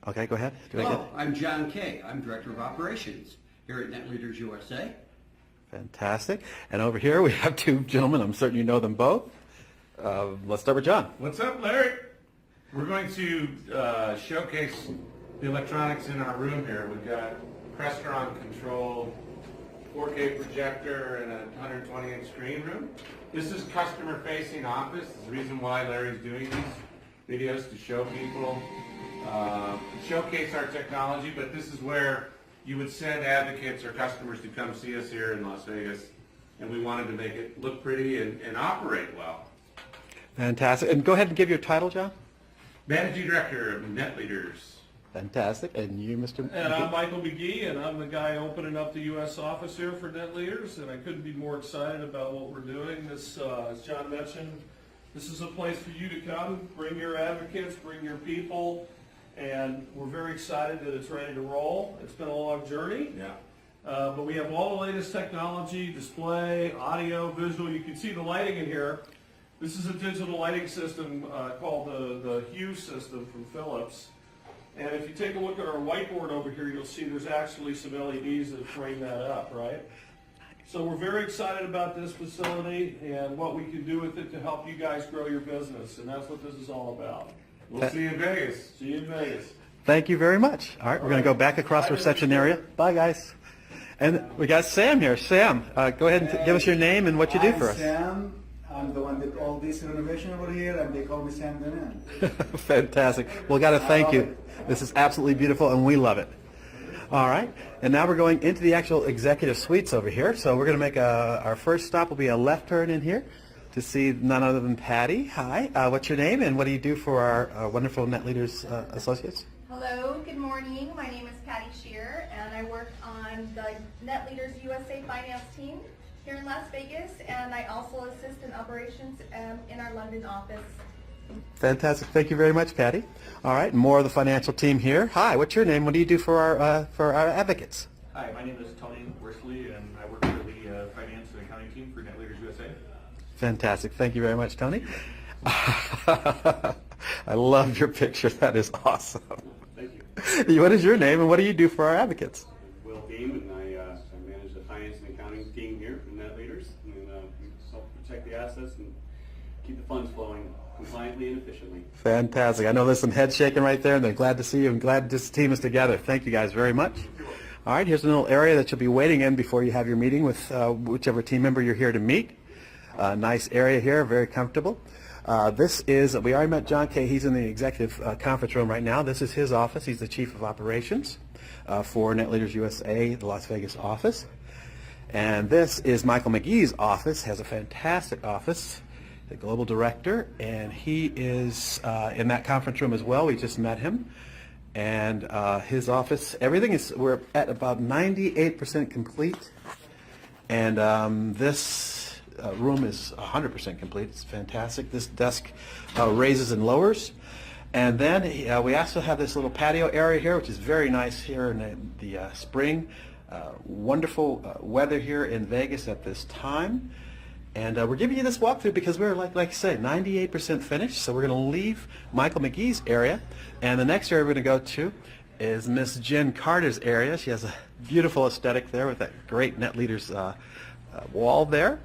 Okay, go ahead. Hello, I'm John Kay. I'm Director of Operations here at NetLeaders USA. Fantastic. And over here we have two gentlemen. I'm certain you know them both. Let's start with John. What's up, Larry? We're going to showcase the electronics in our room here. We've got Crestron controlled 4K projector and a 120-inch screen room. This is customer-facing office. There's a reason why Larry's doing these videos, to show people, showcase our technology, but this is where you would send advocates or customers to come see us here in Las Vegas, and we wanted to make it look pretty and operate well. Fantastic. And go ahead and give your title, John. Managing Director of NetLeaders. Fantastic. And you, Mr. And I'm Michael McGee, and I'm the guy opening up the U.S. office here for NetLeaders, and I couldn't be more excited about what we're doing. This, as John mentioned, this is a place for you to come, bring your advocates, bring your people, and we're very excited that it's ready to roll. It's been a long journey. Yeah. But we have all the latest technology, display, audio, visual. You can see the lighting in here. This is a digital lighting system called the Hue system from Philips. And if you take a look at our whiteboard over here, you'll see there's actually some LEDs that frame that up, right? So we're very excited about this facility and what we can do with it to help you guys grow your business. And that's what this is all about. We'll see you in Vegas. See you in Vegas. Thank you very much. All right, we're going to go back across the reception area. Bye, guys. And we got Sam here. Sam, go ahead and give us your name and what you do for us. Sam. I'm the one that did all this renovation over here, and they call me Sam the Man. Fantastic. Well, got to thank you. This is absolutely beautiful, and we love it. All right, and now we're going into the actual executive suites over here. So we're going to make our first stop will be a left turn in here to see none other than Patty. Hi, what's your name, and what do you do for our wonderful NetLeaders associates? Hello, good morning. My name is Patty Shear, and I work on the NetLeaders USA finance team here in Las Vegas, and I also assist in operations in our London office. Fantastic. Thank you very much, Patty. All right, more of the financial team here. Hi, what's your name? What do you do for our advocates? Hi, my name is Tony Worsley, and I work for the finance and accounting team for NetLeaders USA. Fantastic. Thank you very much, Tony. I love your picture. That is awesome. Thank you. What is your name, and what do you do for our advocates? Will Beam, and I manage the finance and accounting team here from NetLeaders, and we help protect the assets and keep the funds flowing compliantly and efficiently. Fantastic. I know there's some heads shaking right there, and they're glad to see you and glad this team is together. Thank you guys very much. All right, here's a little area that you'll be waiting in before you have your meeting with whichever team member you're here to meet. Nice area here, very comfortable. We already met John Kay. He's in the executive conference room right now. This is his office. He's the chief of operations for NetLeaders USA, the Las Vegas office. And this is Michael McGee's office. Has a fantastic office, the global director, and he is in that conference room as well. We just met him. And his office, we're at about 98% complete. And this room is 100% complete. It's fantastic. This desk raises and lowers. And then we also have this little patio area here, which is very nice here in the spring. Wonderful weather here in Vegas at this time. And we're giving you this walkthrough because we're, like I say, 98% finished. So we're going to leave Michael McGee's area. And the next area we're going to go to is Miss Jen Carter's area. She has a beautiful aesthetic there with that great NetLeaders wall there.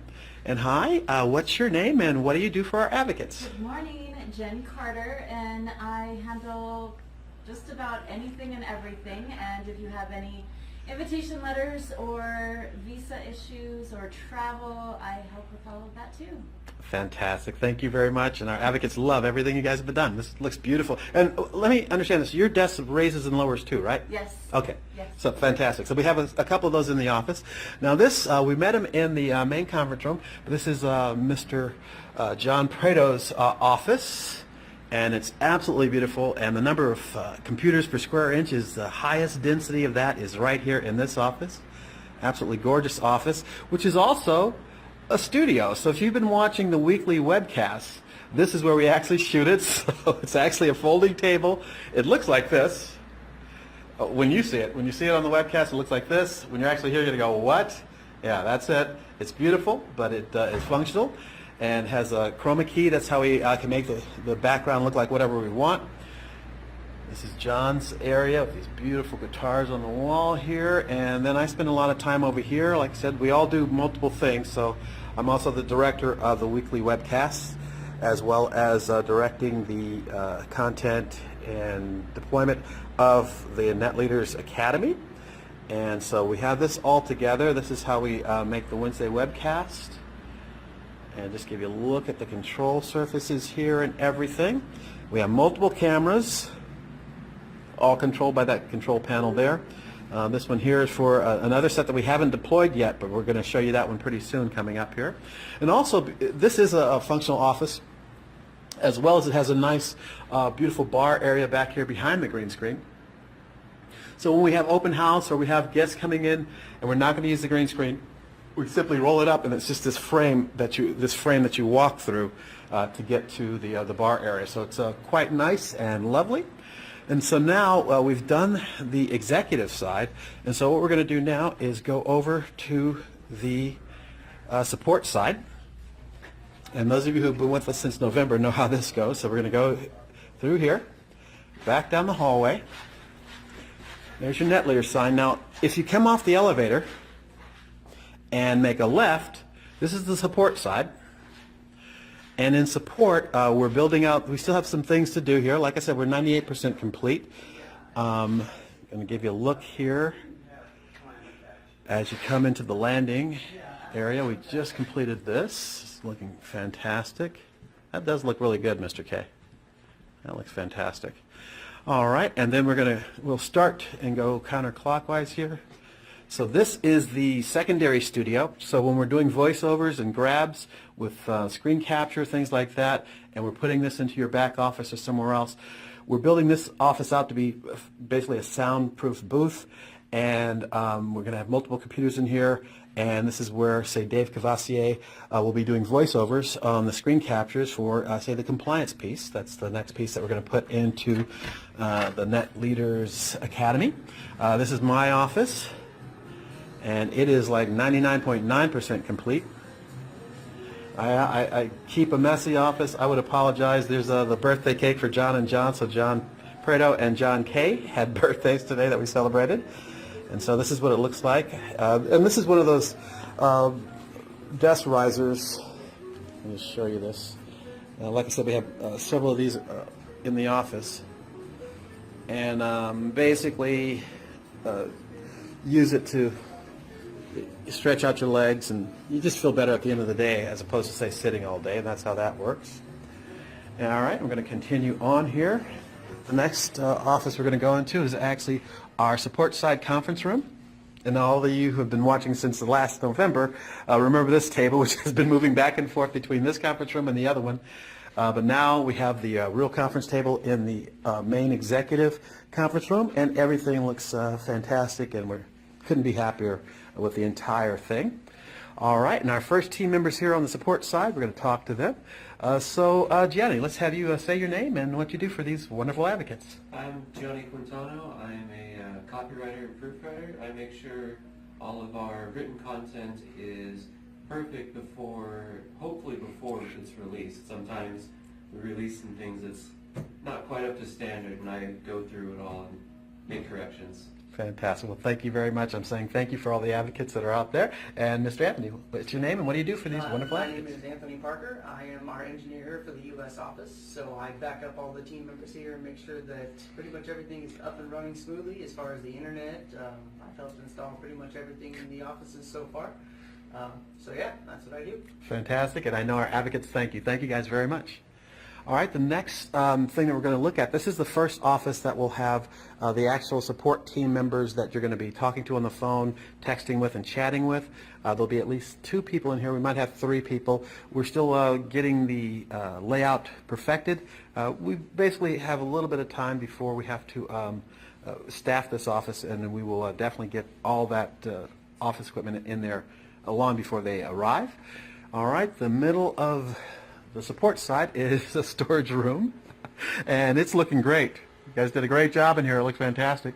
And hi, what's your name and what do you do for our advocates? Good morning, Jen Carter, and I handle just about anything and everything. And if you have any invitation letters or visa issues or travel, I help with all of that too. Fantastic. Thank you very much. And our advocates love everything you guys have done. This looks beautiful. And let me understand this. Your desk raises and lowers too, right? Yes. Okay. Yes. So fantastic. So we have a couple of those in the office. Now this, we met him in the main conference room. This is Mr. John Prado's office. And it's absolutely beautiful. And the number of computers per square inch is the highest density of that is right here in this office. Absolutely gorgeous office, which is also a studio. So if you've been watching the weekly webcasts, this is where we actually shoot it. So it's actually a folding table. It looks like this when you see it. When you see it on the webcast, it looks like this. When you're actually here, you're going to go, what? Yeah, that's it. It's beautiful, but it is functional and has a chroma key. That's how we can make the background look like whatever we want. This is John's area with these beautiful guitars on the wall here, and then I spend a lot of time over here. Like I said, we all do multiple things, so I'm also the director of the weekly webcasts, as well as directing the content and deployment of the NetLeaders Academy. And so we have this all together. This is how we make the Wednesday webcast. And just give you a look at the control surfaces here and everything. We have multiple cameras, all controlled by that control panel there. This one here is for another set that we haven't deployed yet, but we're going to show you that one pretty soon coming up here. And also, this is a functional office, as well as it has a nice, beautiful bar area back here behind the green screen. So when we have open house or we have guests coming in and we're not going to use the green screen, we simply roll it up, and it's just this frame that you walk through to get to the bar area. So it's quite nice and lovely. And so now we've done the executive side, and so what we're going to do now is go over to the support side. And those of you who've been with us since November know how this goes. So we're going to go through here, back down the hallway. There's your NetLeader sign. Now, if you come off the elevator and make a left, this is the support side. And in support, we're building out, we still have some things to do here. Like I said, we're 98% complete. I'm going to give you a look here. As you come into the landing area, we just completed this. It's looking fantastic. That does look really good, Mr. K. That looks fantastic. All right, and then we'll start and go counterclockwise here. So this is the secondary studio. So when we're doing voiceovers and grabs with screen capture, things like that, and we're putting this into your back office or somewhere else, we're building this office out to be basically a soundproof booth, and we're going to have multiple computers in here, and this is where, say, Dave Cavassier will be doing voiceovers on the screen captures for, say, the compliance piece. That's the next piece that we're going to put into the NetLeaders Academy. This is my office, and it is like 99.9% complete. I keep a messy office. I would apologize. There's the birthday cake for John and John. So John Prado and John K had birthdays today that we celebrated. And so this is what it looks like. And this is one of those desk risers. Let me just show you this. Like I said, we have several of these in the office. And basically use it to stretch out your legs, and you just feel better at the end of the day as opposed to, say, sitting all day, and that's how that works. All right, we're going to continue on here. The next office we're going to go into is actually our support side conference room. And all of you who have been watching since the last November remember this table, which has been moving back and forth between this conference room and the other one. But now we have the real conference table in the main executive conference room, and everything looks fantastic, and we couldn't be happier with the entire thing. All right, and our first team members here on the support side, we're going to talk to them. So Gianni, let's have you say your name and what you do for these wonderful advocates. I'm Gianni Quintano. I'm a copywriter and proofwriter. I make sure all of our written content is perfect hopefully before it's released. Sometimes we release some things that's not quite up to standard, and I go through it all and make corrections. Fantastic. Well, thank you very much. I'm saying thank you for all the advocates that are out there. And Mr. Anthony, what's your name and what do you do for these wonderful advocates? My name is Anthony Parker. I am our engineer for the U.S. office, so I back up all the team members here and make sure that pretty much everything is up and running smoothly as far as the internet. I've helped install pretty much everything in the offices so far. So yeah, that's what I do. Fantastic. And I know our advocates thank you. Thank you guys very much. All right, the next thing that we're going to look at, this is the first office that will have the actual support team members that you're going to be talking to on the phone, texting with, and chatting with. There'll be at least 2 people in here. We might have 3 people. We're still getting the layout perfected. We basically have a little bit of time before we have to staff this office, and then we will definitely get all that office equipment in there long before they arrive. All right, the middle of the support side is a storage room, and it's looking great. You guys did a great job in here. It looks fantastic.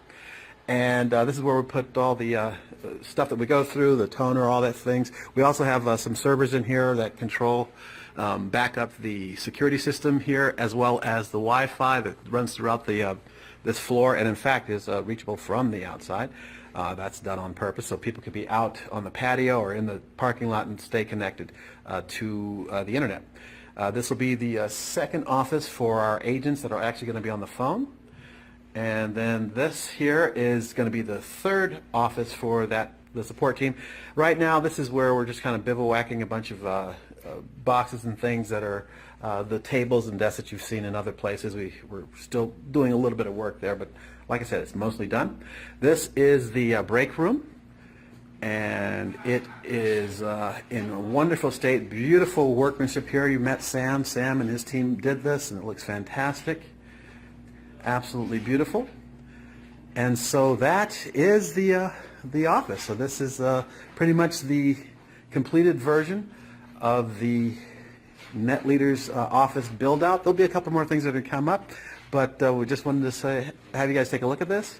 And this is where we put all the stuff that we go through, the toner, all that things. We also have some servers in here that control back up the security system here, as well as the Wi-Fi that runs throughout the this floor, and in fact is reachable from the outside. That's done on purpose so people can be out on the patio or in the parking lot and stay connected to the internet. This will be the second office for our agents that are actually going to be on the phone. And then this here is going to be the third office for the support team. Right now, this is where we're just kind of bivouacking a bunch of boxes and things that are the tables and desks that you've seen in other places. We're still doing a little bit of work there, but like I said, it's mostly done. This is the break room, and it is in a wonderful state. Beautiful workmanship here. You met Sam. Sam and his team did this, and it looks fantastic. Absolutely beautiful. And so that is the office. So this is pretty much the completed version of the NetLeaders office build out. There'll be a couple more things that are come up, but we just wanted to have you guys take a look at this,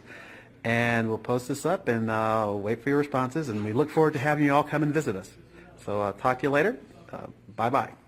and we'll post this up and wait for your responses, and we look forward to having you all come and visit us. So talk to you later. Bye-bye.